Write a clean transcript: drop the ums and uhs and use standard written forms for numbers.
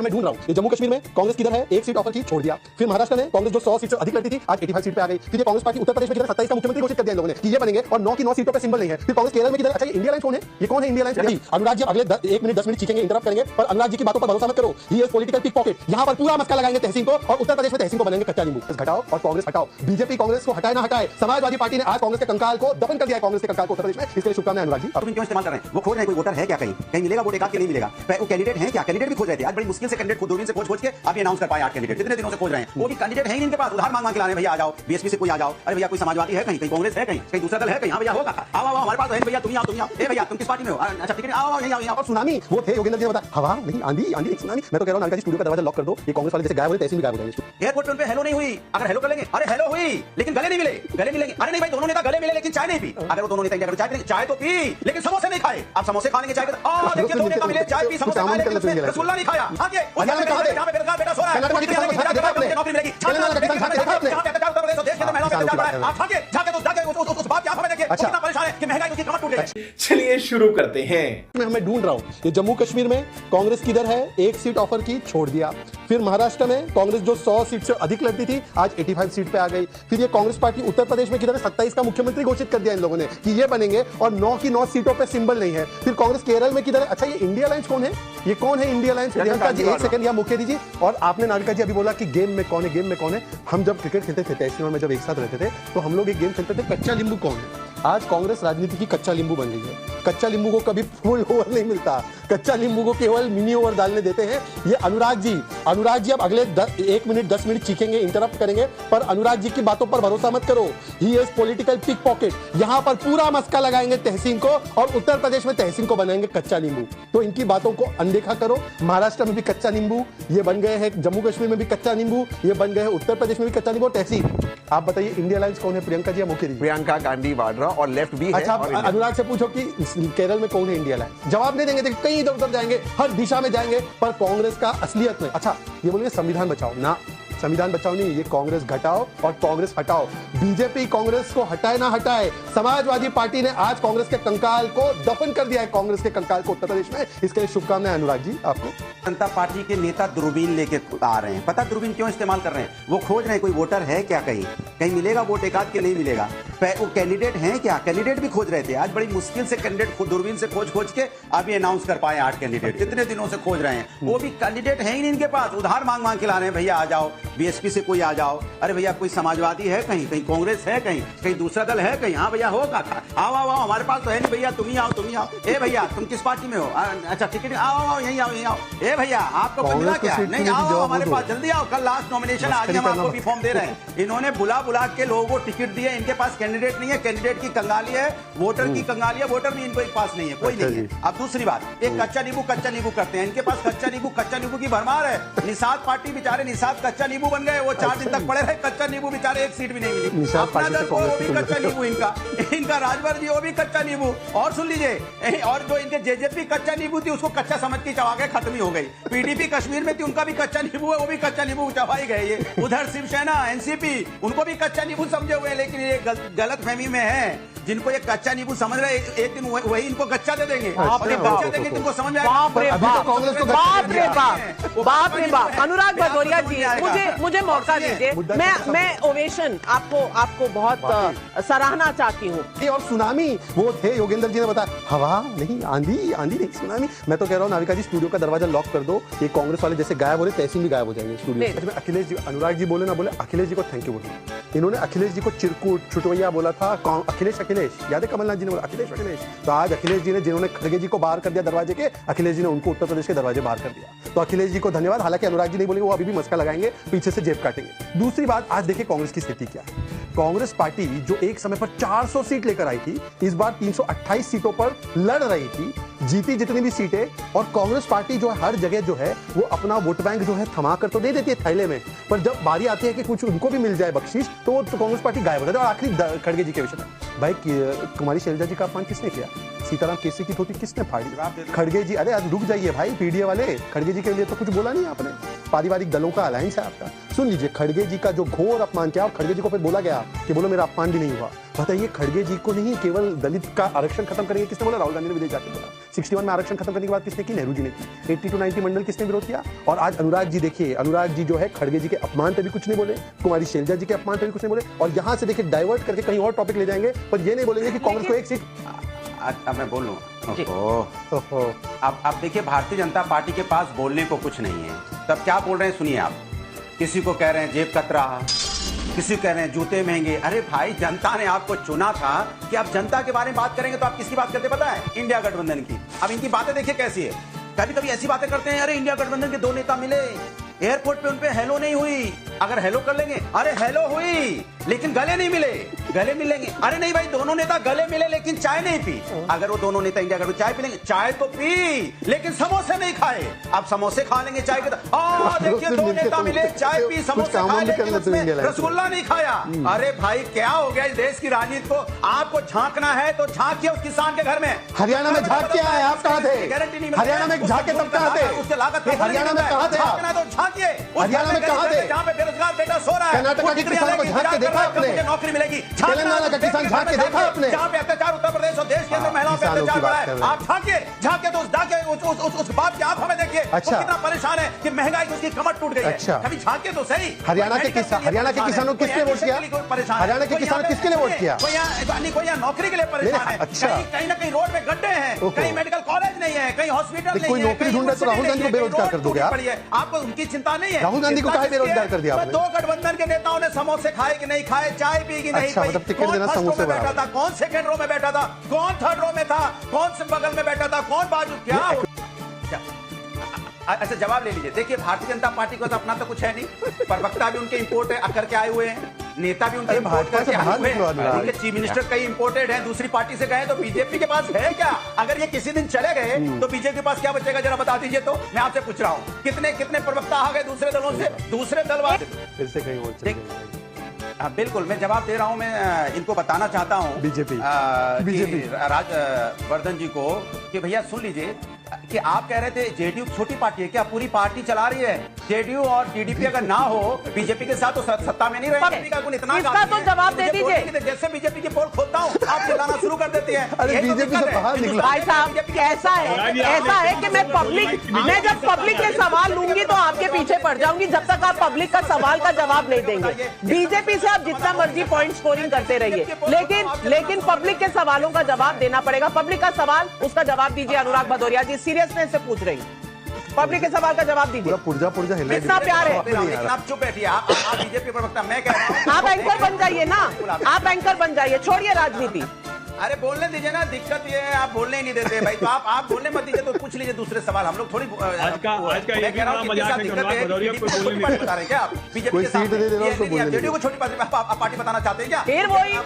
मैं ढूंढ रहा हूँ ये जम्मू कश्मीर में कांग्रेस किधर है, एक सीट ऑफर की छोड़ दिया। फिर महाराष्ट्र में कांग्रेस जो 100 सीट से अधिक लड़ती थी आज 85 सीट पे आ गई। फिर ये कांग्रेस पार्टी उत्तर प्रदेश में किधर 27 का मुख्यमंत्री घोषित कर दिया इन लोगों ने कि ये बनेंगे और 9 की 9 सीटों पे सिंबल नहीं है। फिर कांग्रेस केरल में किधर, अच्छा ये इंडिया लाइन कौन है, ये कौन है इंडिया लाइन? अनुराग जी अगले 1 मिनट 10 मिनट चीखेंगे, इंटरप्ट करेंगे, पर अनुराग जी की बातों पर भरोसा मत करो। He is political pickpocket. यहाँ पर पूरा मस्का लगाएंगे तहसीन को और उत्तर प्रदेश में तहसीन को बनेंगे कच्चा नींबू। घटाओ और कांग्रेस हटाओ। बीजेपी कांग्रेस को हटाए ना हटाए, समाजवादी पार्टी ने आज कांग्रेस के कंकाल को दफन कर दिया है, कांग्रेस के कंकाल को उत्तर प्रदेश में। इसके लिए शुभकामनाएं अनुराग जी। तुम क्यों इस्तेमाल कर रहे हैं? वो खोज रहे हैं कोई वोटर है क्या, कहीं मिलेगा वोट एक आध के नहीं मिलेगा। वो कैंडिडेट है क्या, कैंडिडेट भी खोज रहे थे आज बड़ी मुश्किल से कैंडिडेट को दूरबीन से खोज के आप अनाउंस कर पाए 8 कैंडिडेट। कितने दिनों से खोज रहे हैं, वो भी कैंडिडेट है ही इनके पास, उधार मांग के ला रहे हैं। भैया आ जाओ, बीएसपी से कोई आ जाओ, अरे भैया कोई समाजवादी है, कहीं कांग्रेस है, कहीं दूसरा दल है, कहीं भैया होगा, आओ हमारे पास है भैया, तुम आओ। ए भैया तुम किस पार्टी में हो? अच्छा टिकट आओ यहीं आओ। और सुनामी वो थे योगेंद्र जी ने बताया, हवा नहीं आंधी सुनामी। मैं तो कह रहा हूं नाविका जी स्टूडियो का दरवाजा लॉक कर दो, ये कांग्रेस वाले जैसे गायब हो तैसे भी गायब हो जाएंगे। एयरपोर्ट पे उन पे हेलो नहीं हुई, अगर हेलो कर लेंगे, अरे हेलो हुई लेकिन गले नहीं मिलेंगे। अरे नहीं भाई दोनों नेता गले मिले लेकिन चाय नहीं पी। अगर वो दोनों नेता इंडिया कर चाय तो पी लेकिन समोसे नहीं खाए। आप समोसे खा लेंगे, चाय देखिए दोनों नेता मिले चाय पी समोसे खा लेकिन उसमें रसगुल्ला नहीं खाया। आगे उस जगह पे जहां पे बेटा सो रहा है नौकरी मिलेगी। चलिए शुरू करते हैं। मैं ढूंढ रहा हूँ ये जम्मू कश्मीर में कांग्रेस किधर है, एक सीट ऑफर की छोड़ दिया। फिर महाराष्ट्र में कांग्रेस जो 100 सीट से अधिक लड़ती थी आज 85 सीट पे आ गई। फिर ये कांग्रेस पार्टी उत्तर प्रदेश में किधर है, 27 का मुख्यमंत्री घोषित कर दिया इन लोगों ने कि ये बनेंगे और 9 की 9 सीटों पे सिंबल नहीं है। फिर कांग्रेस केरल में किधर है, अच्छा ये इंडिया लाइंस कौन है, ये कौन है इंडिया लाइंस? प्रियंका जी एक सेकंड यहाँ मुकेश जी। और आपने नाविका जी अभी बोला कि गेम में कौन है। हम जब क्रिकेट खेलते थे तहसील में, जब एक साथ रहते थे तो हम लोग एक गेम खेलते थे कच्चा नींबू कौन है। आज कांग्रेस राजनीति की कच्चा नींबू बन गई है। कच्चा नींबू को कभी फुल ओवर नहीं मिलता, कच्चा नींबू को केवल मिनी ओवर डालने देते हैं ये अनुराग जी अब अगले 1 मिनट 10 मिनट चीखेंगे, इंटरप्ट करेंगे, पर अनुराग जी की बातों पर भरोसा मत करो। He is political pickpocket. यहाँ पर पूरा मस्का लगाएंगे तहसीन को और उत्तर प्रदेश में तहसीन को बनाएंगे कच्चा नींबू। तो इनकी बातों को अनदेखा करो। महाराष्ट्र में भी कच्चा नींबू ये बन गए हैं, जम्मू कश्मीर में भी कच्चा नींबू ये बन गए हैं, उत्तर प्रदेश में भी कच्चा नींबू तहसीन। आप बताइए इंडिया लाइंस कौन है? प्रियंका जी या मुकेश जी? प्रियंका गांधी वाड्रा और लेफ्ट भी है। अच्छा अनुराग से पूछो कि केरल में कौन है इंडिया लाइन, जवाब नहीं देंगे, कहीं इधर उधर जाएंगे, हर दिशा में जाएंगे, पर कांग्रेस का असलियत में। अच्छा ये बोलेंगे संविधान बचाओ ना, संविधान बचाओ नहीं, ये कांग्रेस घटाओ और कांग्रेस हटाओ। बीजेपी कांग्रेस को हटाए ना हटाए, समाजवादी पार्टी ने आज कांग्रेस के कंकाल को दफन कर दिया है, कांग्रेस के कंकाल को उत्तर प्रदेश में। इसके लिए शुभकामनाएं अनुराग जी आपको। जनता पार्टी के नेता दूरबीन लेके आ रहे हैं, पता दूरबीन क्यों इस्तेमाल कर रहे हैं? वो खोज रहे हैं कोई वोटर है क्या, कहीं मिलेगा वोट एक आध के नहीं मिलेगा। वो कैंडिडेट है क्या, कैंडिडेट भी खोज रहे थे आज बड़ी मुश्किल से कैंडिडेट दूरबीन से खोज के अभी अनाउंस कर पाए 8 कैंडिडेट। कितने दिनों से खोज रहे हैं, वो भी कैंडिडेट है ही नहीं इनके पास, उधार मांग के ला रहे हैं। भैया आ जाओ, बीएसपी से कोई आ जाओ, अरे भैया कोई समाजवादी है, कहीं कांग्रेस है, कहीं दूसरा दल है, कहीं हाँ भैया होगा, आओ हमारे पास तो है नहीं भैया, तुम ही आओ। ए भैया तुम किस पार्टी में हो? अच्छा टिकट आओ यहीं आओ। ए भैया आपको कोई मिला क्या? नहीं आओ हमारे पास, जल्दी आओ, कल लास्ट नॉमिनेशन, आज हम आपको भी फॉर्म दे रहे हैं। इन्होंने बुला के लोगों को टिकट दिए, इनके पास कैंडिडेट नहीं है, कैंडिडेट की कंगाली है, वोटर की कंगाली है, वोटर भी इनके पास नहीं है, कोई नहीं है। अब दूसरी बात, एक कच्चा नींबू करते हैं, इनके पास कच्चा नींबू की भरमार है। निषाद पार्टी बेचारे निषाद कच्चा नींबू बन गए, वो 4 दिन तक पड़े रहे कच्चा नींबू, बेचारे एक सीट भी नहीं मिली। अपना दल वो भी कच्चा नींबू, इनका राजभर जी वो भी कच्चा नींबू। और सुन लीजिए, और जो इनके जेजेपी कच्चा नींबू थी उसको कच्चा समझ के चबा के खत्म ही हो गई। पीडीपी कश्मीर में थी, उनका भी कच्चा नींबू है, वो भी कच्चा नींबू चबाई गए। ये उधर शिवसेना एनसीपी उनको भी कच्चा नींबू समझे हुए, लेकिन ये गलत फहमी में है। जिनको ये कच्चा नींबू समझ रहे हैं, एक दिन वही इनको कच्चा दे देंगे, कच्चा देंगे, तुमको समझ में आएगा। बाप रे बाप। अनुराग भदौरिया जी मुझे मौका दीजिए, मैं ओवेशन आपको बहुत सराहना चाहती हूँ। और सुनामी वो थे योगेंद्र जी ने बताया, हवा नहीं आंधी नहीं सुनामी। मैं तो कह रहा हूँ नाविका जी स्टूडियो का दरवाजा लॉक कर दो, ये कांग्रेस वाले जैसे गायब हो रहे तहसील भी गायब हो जाएंगे स्टूडियो में। अखिलेश जी, अनुराग जी बोले ना बोले, अखिलेश जी को थैंक यू बोलिए। इन्होंने अखिलेश जी को चिरकुट छुटवैया बोला था, अखिलेश याद है कमलनाथ जी ने बोला अखिलेश। तो आज अखिलेश जी ने, जिन्होंने खड़गे जी को बाहर कर दिया दरवाजे के, अखिलेश जी ने उनको उत्तर प्रदेश के दरवाजे बाहर कर दिया। तो अखिलेश जी को धन्यवाद। हालांकि अनुराग जी नहीं बोलेंगे, वो अभी भी मस्का लगाएंगे, पीछे से जेब काटेंगे। दूसरी बात, आज देखिए कांग्रेस की स्थिति क्या है। कांग्रेस पार्टी जो एक समय पर 400 सीट लेकर आई थी, इस बार 328 सीटों पर लड़ रही थी, जीती जितनी भी सीटें। और कांग्रेस पार्टी जो है हर जगह जो है वो अपना वोट बैंक जो है थमा कर तो दे देती है थैले में, पर जब बारी आती है कि कुछ उनको भी मिल जाए बख्शीश, तो कांग्रेस पार्टी गायब हो जाती है। और आखिरी खड़गे जी के विषय में, भाई कुमारी शैलजा जी का अपमान किसने किया? सीताराम केसरी की धोती किसने फाड़ी? खड़गे जी। अरे आज रुक जाइए भाई, पीडीए वाले, खड़गे जी के लिए तो कुछ बोला नहीं आपने। पारिवारिक दलों का अलायंस है आपका। सुन लीजिए, खड़गे जी का जो घोर अपमान किया, और खड़गे जी को फिर बोला गया कि बोलो मेरा अपमान भी नहीं हुआ। बताइए, खड़गे जी को नहीं केवल दलित का आरक्षण खत्म करेंगे किसने बोला? राहुल गांधी ने विदेश जाकर बोला। 61 में आरक्षण खत्म करने की बात किसने की? नेहरू जी ने की। 80 to 90 मंडल किसने विरोध किया? और आज अनुराग जी देखिए, अनुराग जी जो है खड़गे जी के अपमान पे भी कुछ नहीं बोले, कुमारी शैलजा जी के अपमान पे भी कुछ नहीं बोले, और यहां से देखिए डाइवर्ट करके कहीं और टॉपिक ले जाएंगे, पर ये नहीं बोलेंगे कि कांग्रेस को एक सीट। अब मैं बोल लूं। अब देखिए, भारतीय जनता पार्टी के पास बोलने को कुछ नहीं है, तब क्या बोल रहे हैं सुनिए आप। किसी को कह रहे हैं जेब कतरा, किसी को कह रहे हैं जूते महंगे। अरे भाई, जनता ने आपको चुना था कि आप जनता के बारे में बात करेंगे, तो आप किसकी बात करते पता है? इंडिया गठबंधन की। अब इनकी बातें देखिए कैसी है, कभी कभी ऐसी बातें करते हैं, अरे इंडिया गठबंधन के 2 नेता मिले, एयरपोर्ट पे उनपे हेलो नहीं हुई। अगर हेलो कर लेंगे, अरे हेलो हुई लेकिन गले नहीं मिले, गले मिलेंगे। अरे नहीं भाई, दोनों नेता गले मिले लेकिन चाय नहीं पी। अगर वो दोनों नेता इंडिया गठबंधन चाय पी लेंगे, चाय तो पी लेकिन समोसे नहीं खाए। आप समोसे खा लेंगे चाय के, देखिए 2 नेता मिले, चाय पी, समोसे खाए लेकिन उसमें रसगुल्ला नहीं खाया। अरे भाई, क्या हो गया इस देश की राजनीति को? आपको झांकना है तो झांकिए उस किसान के घर में। हरियाणा में झांक के आए, आप कहां थे? गारंटी नहीं, हरियाणा में झांके तब कहां थे? उसके लागत हरियाणा में कहां थे? तो झांकिए हरियाणा में कहां थे? जहां पे बेरोजगार बेटा सो रहा है, कर्नाटक के किसानों को झांक के देखा आपने? नौकरी मिलेगी। तेलंगाना का किसान झांक के देखा आपने? जहां पे अत्याचार उत्तर प्रदेश और देश के अंदर महिलाओं पे अत्याचार बढ़ा है, आप झांकिए, झांकिए तो उस बात की आप हमें देखिए। अच्छा। कितना परेशान है कि महंगाई की उसकी कमर टूट गई है। अच्छा। कभी झांकिए तो सही। हरियाणा के किसानों किसने वोट किया? हरियाणा के किसान किसके लिए वोट किया? कोई यहाँ नौकरी के लिए परेशान है। अच्छा। कहीं ना कहीं रोड में गड्ढे हैं, कहीं मेडिकल कॉलेज नहीं है, कहीं हॉस्पिटल नहीं है। कोई नौकरी ढूंढ रहा है तो राहुल गांधी को बेरोजगार कर दोगे आप? आपको उनकी चिंता नहीं है। राहुल गांधी को काहे बेरोजगार कर दिया आपने? 2 गठबंधन के नेताओं ने समोसे खाए कि नहीं खाए, चाय पी कि नहीं अच्छा, पी, मतलब टिकट देना कौन समोसे फर्स्ट रो में बैठा बराबर। था, कौन सेकंड रो में बैठा था, कौन थर्ड रो में था, कौन से बगल में बैठा था, कौन बाजू, क्या अच्छा जवाब ले लीजिए। देखिए, भारतीय जनता पार्टी को तो अपना तो कुछ है नहीं, प्रवक्ता भी उनके इंपोर्ट करके आए हुए हैं, नेता भी उनके इंपोर्ट करके आए हुए हैं, उनके चीफ मिनिस्टर कई इंपोर्टेड हैं, दूसरी पार्टी से गए, तो बीजेपी के पास है क्या? अगर ये किसी दिन चले गए तो बीजेपी के पास क्या बचेगा, जरा बता दीजिए। तो मैं आपसे पूछ रहा हूँ, कितने प्रवक्ता आ गए दूसरे दलों से, दूसरे दल वाले फिर से कहीं और चले गए। बिल्कुल, मैं जवाब दे रहा हूं। मैं इनको बताना चाहता हूं, बीजेपी राजवर्धन जी को, कि भैया सुन लीजिए कि आप कह रहे थे जेडीयू छोटी पार्टी है क्या? पूरी पार्टी चला रही है। जेडीयू और टीडीपी अगर ना हो बीजेपी के साथ तो सत्ता में नहीं रहेगी। इसका तो जवाब दे दीजिए। जैसे बीजेपी की पोल खोलता हूँ, आप चिल्लाना शुरू कर देते हैं। अरे बीजेपी से बाहर निकला। भाई साहब, ऐसा है कि मैं जब पब्लिक के सवाल लूंगी तो आपके पीछे पड़ जाऊंगी, जब तक आप पब्लिक का सवाल का जवाब नहीं देंगे। बीजेपी से आप जितना मर्जी पॉइंट स्कोरिंग करते रहिए, लेकिन पब्लिक के सवालों का जवाब देना पड़ेगा। पब्लिक का सवाल, उसका जवाब दीजिए। अनुराग भदौरिया जी सीरियसनेस से पूछ रही, पब्लिक के सवाल का जवाब दीजिए। पुर्जा हिला कितना प्यार है। आप चुप बैठिए, आप बीजेपी प्रवक्ता, मैं कह रहा हूं आप एंकर बन जाइए ना, आप एंकर बन जाइए, छोड़िए राजनीति। अरे बोलने दीजिए ना, दिक्कत ये है आप बोलने ही नहीं देते भाई। तो आप बोलने मत दीजिए, तो पूछ लीजिए दूसरे सवाल। हम लोग थोड़ी आज का ये भी बड़ा मजाक है कि अनुराग भदौरिया को बोलने नहीं बता रहे क्या आप? बीजेपी कोई सीट दे दे रहा है उसको बोलने नहीं। जेडीयू को छोटी पार्टी बताना चाहते हैं क्या? फिर वही